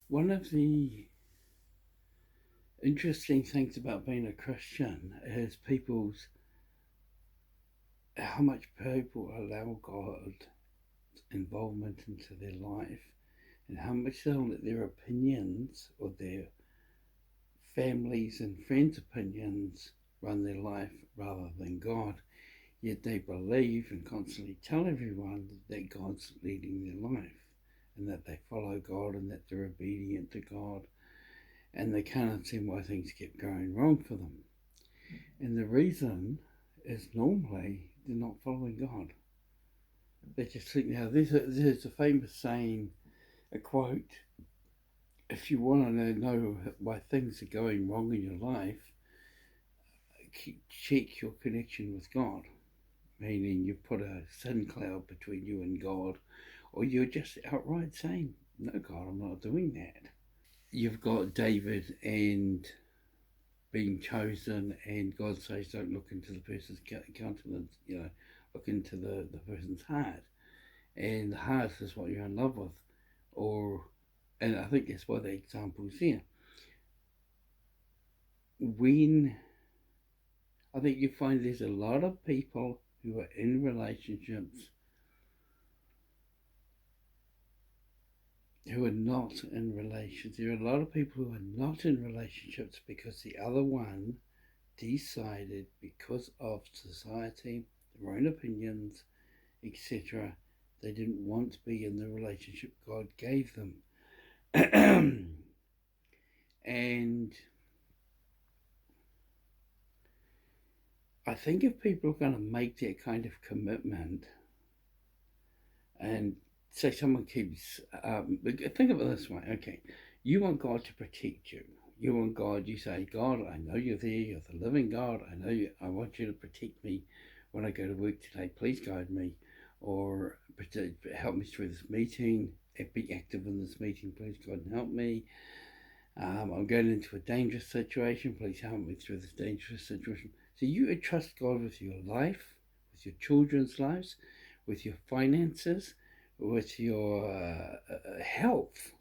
One of the interesting things about being a Christian is people's how much people allow God's involvement into their life and how much they'll let their opinions or their families and friends' opinions run their life rather than God. Yet they believe and constantly tell everyone that God's leading their life and that they follow God and that they're obedient to God, and they can't understand why things keep going wrong for them. And the reason is normally they're not following God. They just think, now, there's a famous saying, a quote: if you want to know why things are going wrong in your life, check your connection with God. Meaning you put a sin cloud between you and God, or you're just outright saying, no, God, I'm not doing that. You've got David and being chosen, and God says, don't look into the person's countenance, look into the person's heart. And the heart is what you're in love with. And I think that's why the example's here. When I think you find there's a lot of people who are in relationships who are not in relationships. There are a lot of people who are not in relationships because the other one decided, because of society, their own opinions, etc., they didn't want to be in the relationship God gave them. And I think if people are going to make that kind of commitment, and say someone keeps, think of it this way, okay, you want God to protect you. You want God, you say, God, I know you're there, you're the living God, I want you to protect me when I go to work today, please guide me, or help me through this meeting, be active in this meeting, please God, and help me. I'm going into a dangerous situation, please help me through this dangerous situation. So you trust God with your life, with your children's lives, with your finances, with your health,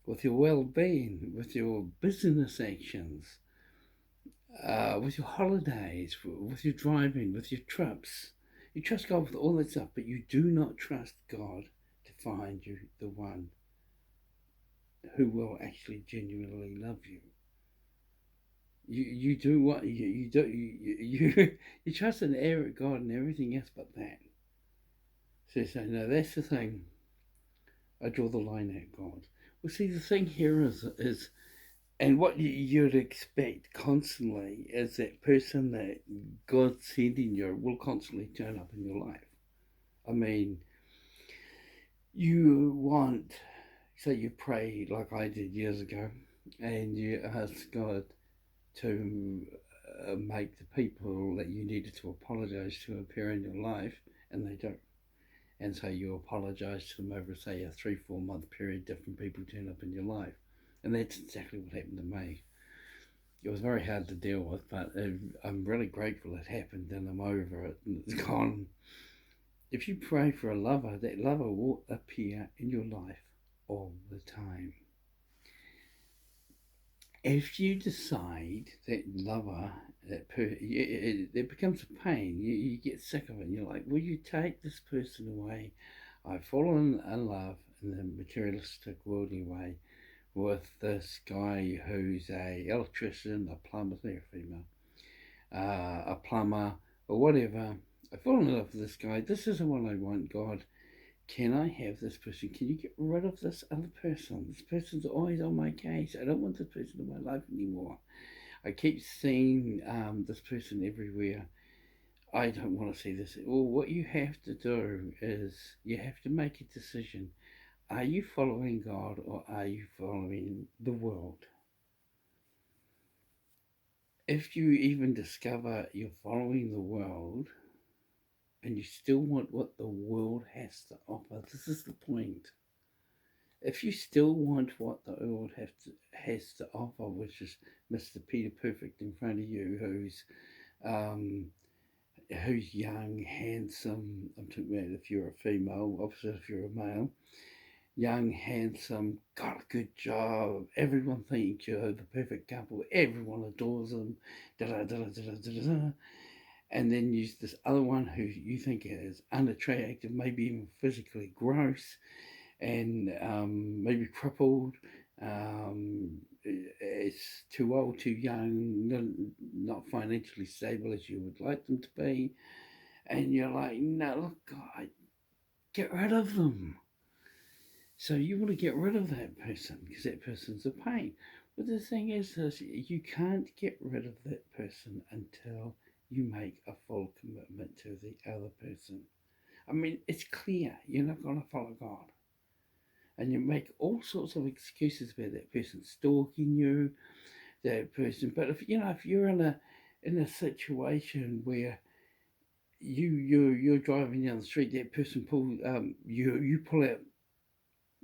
with your well-being, with your business actions, with your holidays, with your driving, with your trips. You trust God with all that stuff, but you do not trust God to find you the one who will actually genuinely love you. You do what you do you trust in God and everything else but that. So no, that's the thing. I draw the line at God. Well, see, the thing here is and what you'd expect constantly is that person that God's sending you will constantly turn up in your life. I mean, you want, say, you pray like I did years ago, and you ask God to make the people that you needed to apologize to appear in your life, and they don't. And so you apologize to them over, say, a 3-4 month period, different people turn up in your life. And that's exactly what happened to me. It was very hard to deal with, but I'm really grateful it happened and I'm over it and it's gone. If you pray for a lover, that lover will appear in your life all the time. If you decide that lover, it becomes a pain. You get sick of it. And you're like, will you take this person away? I've fallen in love in the materialistic, worldly way with this guy who's a electrician, a plumber, they're a female, a plumber, or whatever. I've fallen in love with this guy. This isn't what I want, God. Can I have this person? Can you get rid of this other person? This person's always on my case. I don't want this person in my life anymore. I keep seeing this person everywhere. I don't want to see this. Well, what you have to do is you have to make a decision. Are you following God or are you following the world? If you even discover you're following the world and you still want what the world has to offer, this is the point. If you still want what the world has to offer, which is Mr. Peter Perfect in front of you, um, who's young, handsome. I'm talking about if you're a female, opposite if you're a male. young, handsome, got a good job, everyone thinks you're the perfect couple, everyone adores them, da da da da da da da. And then there's this other one who you think is unattractive, maybe even physically gross, and maybe crippled. It's too old, too young, not financially stable as you would like them to be. And you're like, no, look, God, get rid of them. So you want to get rid of that person because that person's a pain. But the thing is this, you can't get rid of that person until you make a full commitment to the other person. I mean, it's clear you're not going to follow God. And you make all sorts of excuses about that person stalking you, that person. But if you're in a situation where you're driving down the street, that person you pull out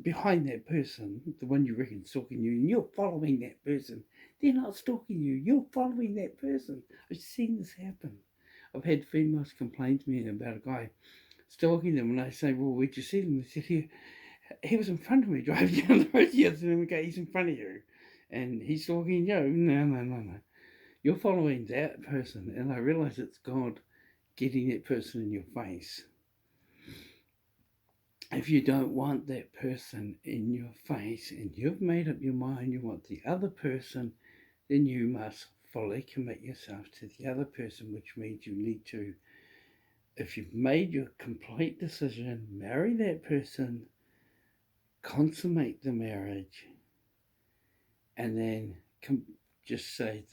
behind that person, the one you reckon stalking you, and you're following that person. They're not stalking you, you're following that person. I've seen this happen. I've had females complain to me about a guy stalking them, and I say, well, where'd you see them? They said, he was in front of me driving down the road the other day. Okay, he's in front of you, and he's stalking you. No, no, no, no. You're following that person, and I realize it's God getting that person in your face. If you don't want that person in your face and you've made up your mind you want the other person, then you must fully commit yourself to the other person, which means you need to, if you've made your complete decision, marry that person, consummate the marriage, and then just say,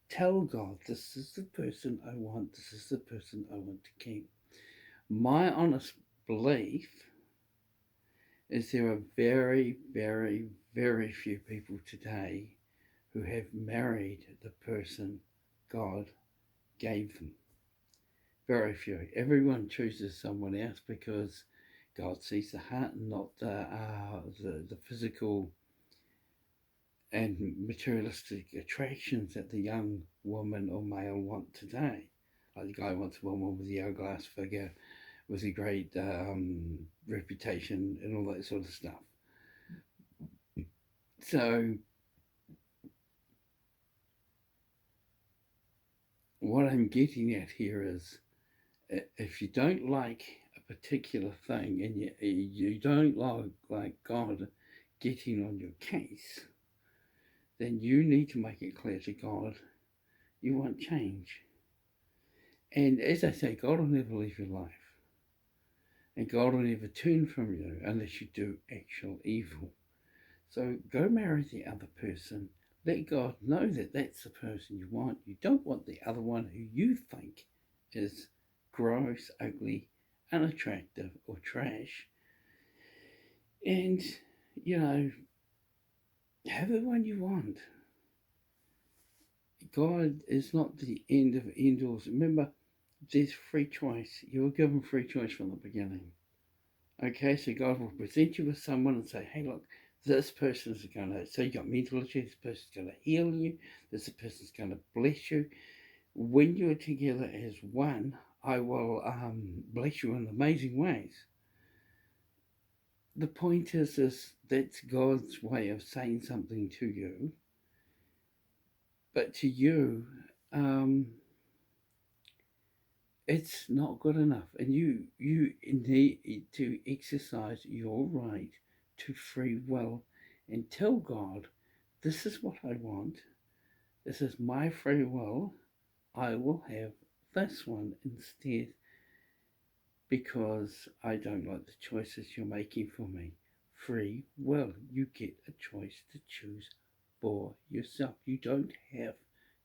tell God, this is the person I want, this is the person I want to keep. My honest belief is there are very, very, very few people today who have married the person God gave them. Very few. Everyone chooses someone else because God sees the heart and not the physical and materialistic attractions that the young woman or male want today. Like the guy wants a woman with the hourglass figure, with a great reputation and all that sort of stuff. So what I'm getting at here is, if you don't like a particular thing and you don't like God getting on your case, then you need to make it clear to God you want change. And as I say, God will never leave your life. And God will never turn from you unless you do actual evil. So go marry the other person. Let God know that that's the person you want. You don't want the other one who you think is gross, ugly, unattractive, or trash. And, have the one you want. God is not the end of end-alls. Remember, there's free choice. You were given free choice from the beginning. Okay, so God will present you with someone and say, hey, look, this person is going to, so you got mental issues, this person's going to heal you, this person's going to bless you. When you're together as one, I will bless you in amazing ways. The point is that's God's way of saying something to you. But to you, it's not good enough. And you need to exercise your right to free will and tell God, this is what I want. This is my free will. I will have this one instead because I don't like the choices you're making for me. Free will. You get a choice to choose for yourself. You don't have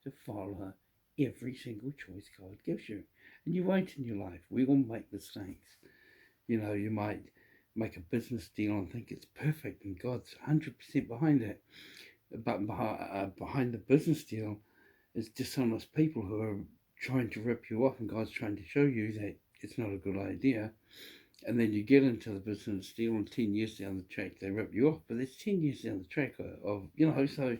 to follow every single choice God gives you. And you won't in your life. We all make mistakes. You might make a business deal and think it's perfect and God's 100% behind it. But behind the business deal is dishonest people who are trying to rip you off, and God's trying to show you that it's not a good idea. And then you get into the business deal, and 10 years down the track, they rip you off. But it's 10 years down the track so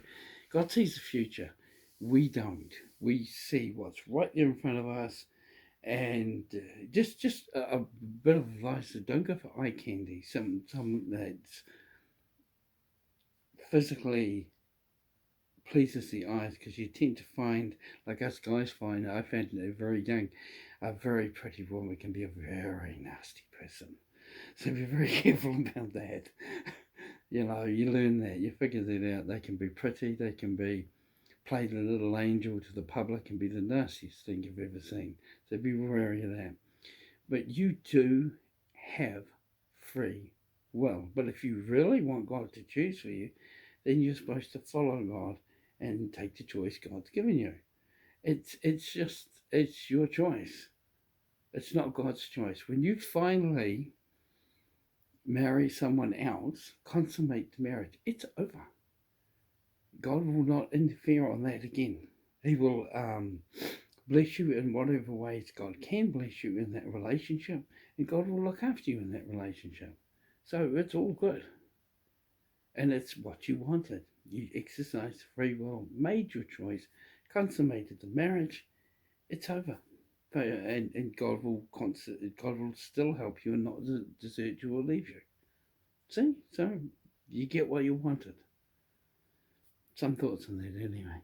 God sees the future. We don't. We see what's right there in front of us, And just a bit of advice: don't go for eye candy. Some that's physically pleases the eyes, because you tend to find, like us guys find, I found very young, a very pretty woman can be a very nasty person. So be very careful about that. You learn that, you figure that out. They can be pretty, they can be played a little angel to the public and be the nastiest thing you've ever seen. So be wary of that. But you do have free will. But if you really want God to choose for you, then you're supposed to follow God and take the choice God's given you. It's your choice. It's not God's choice. When you finally marry someone else, consummate the marriage, it's over. God will not interfere on that again. He will bless you in whatever ways God can bless you in that relationship, and God will look after you in that relationship. So it's all good. And it's what you wanted. You exercised free will, made your choice, consummated the marriage. It's over. And God will still help you and not desert you or leave you. See? So you get what you wanted. Some thoughts on that anyway.